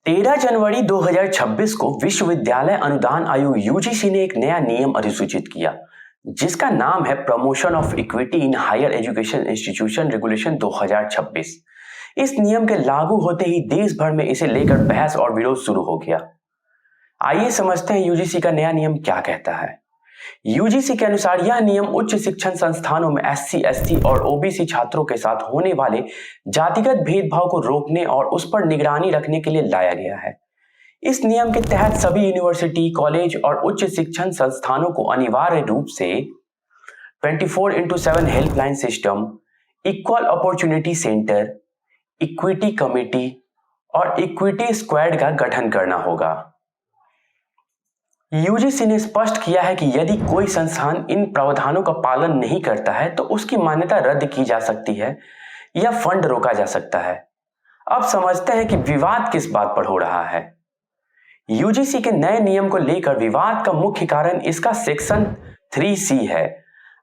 13 जनवरी 2026 को विश्वविद्यालय अनुदान आयोग यूजीसी ने एक नया नियम अधिसूचित किया जिसका नाम है promotion of equity in higher education institution regulation 2026। इस नियम के लागू होते ही देश भर में इसे लेकर बहस और विरोध शुरू हो गया। आइए समझते हैं यूजीसी का नया नियम क्या कहता है। यूजीसी के अनुसार यह नियम उच्च शिक्षण संस्थानों में एससी, एसटी और ओबीसी छात्रों के साथ होने वाले जातिगत भेदभाव को रोकने और उस पर निगरानी रखने के लिए लाया गया है। इस नियम के तहत सभी यूनिवर्सिटी, कॉलेज और उच्च शिक्षण संस्थानों को अनिवार्य रूप से 24/7 helpline system, equal opportunity centre, equity committee और इक्विटी स्क्वाड का गठन करना होगा। यूजीसी ने स्पष्ट किया है कि यदि कोई संस्थान इन प्रावधानों का पालन नहीं करता है तो उसकी मान्यता रद्द की जा सकती है या फंड रोका जा सकता है। अब समझते हैं कि विवाद किस बात पर हो रहा है। यूजीसी के नए नियम को लेकर विवाद का मुख्य कारण इसका सेक्शन 3C है।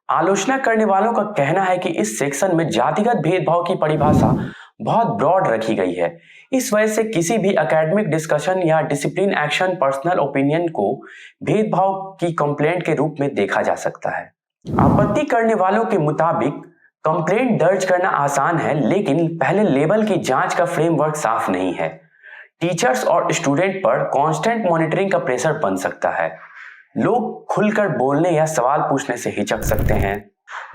आलोचना करने वालों का कहना है कि इस सेक्शन में जातिगत भेदभाव की परिभाषा बहुत ब्रॉड रखी गई है। इस वजह से किसी भी एकेडमिक डिस्कशन या डिसिप्लिन एक्शन पर्सनल ओपिनियन को भेदभाव की कंप्लेंट के रूप में देखा जा सकता है। आपत्ति करने वालों के मुताबिक कंप्लेंट दर्ज करना आसान है, लेकिन पहले लेबल की जांच का फ्रेमवर्क साफ नहीं है। टीचर्स और स्टूडेंट पर कांस्टेंट मॉनिटरिंग का प्रेशर बन सकता है। लोग खुलकर बोलने या सवाल पूछने से हिचक सकते हैं।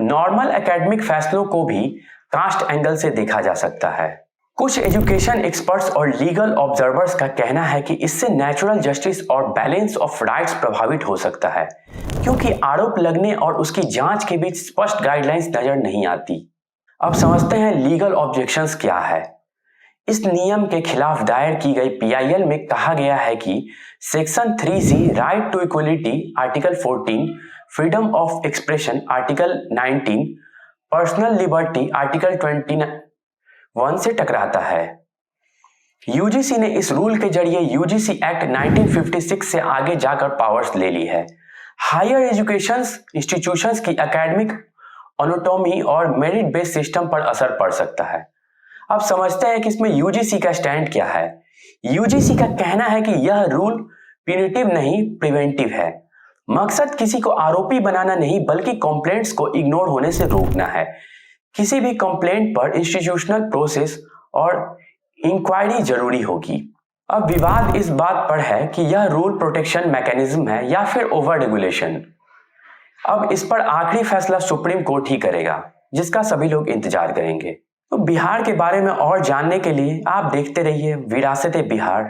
नॉर्मल एकेडमिक फैसलों को भी कास्ट एंगल से देखा जा सकता है। कुछ एजुकेशन एक्सपर्ट्स और लीगल ऑब्जर्वर्स का कहना है कि इससे नेचुरल जस्टिस और बैलेंस ऑफ राइट्स प्रभावित हो सकता है, क्योंकि आरोप लगने और उसकी जांच के बीच स्पष्ट गाइडलाइंस नजर नहीं आती। अब समझते हैं लीगल ऑब्जेक्शंस क्या है। इस नियम के खिलाफ दायर की गई पीआईएल में कहा गया है कि section 3C right to equality article 14, freedom of expression article 19, personal liberty article 21 से टकराता है। यूजीसी ने इस रूल के जरिए यूजीसी एक्ट 1956 से आगे जाकर पावर्स ले ली है। हायर एजुकेशन इंस्टीट्यूशंस की एकेडमिक ऑटोनॉमी और मेरिट बेस्ड सिस्टम पर असर पड़ सकता है। अब समझते हैं कि इसमें यूजीसी का स्टैंड क्या है। यूजीसी का कहना है कि यह रूल प्यूनिटिव नहीं, प्रिवेंटिव है। मकसद किसी को आरोपी बनाना नहीं, बल्कि कंप्लेंट्स को इग्नोर होने से रोकना है। किसी भी कंप्लेंट पर इंस्टीट्यूशनल प्रोसेस और इंक्वायरी जरूरी होगी। अब विवाद इस बात पर है कि यह रूल प्रोटेक्शन मैकेनिज्म है या फिर ओवर रेगुलेशन। अब इस पर आखिरी फैसला सुप्रीम कोर्ट ही करेगा, जिसका सभी लोग इंतजार करेंगे। तो बिहार के बारे में और जानने के लिए आप देखते रहिए विरासत-ए-बिहार।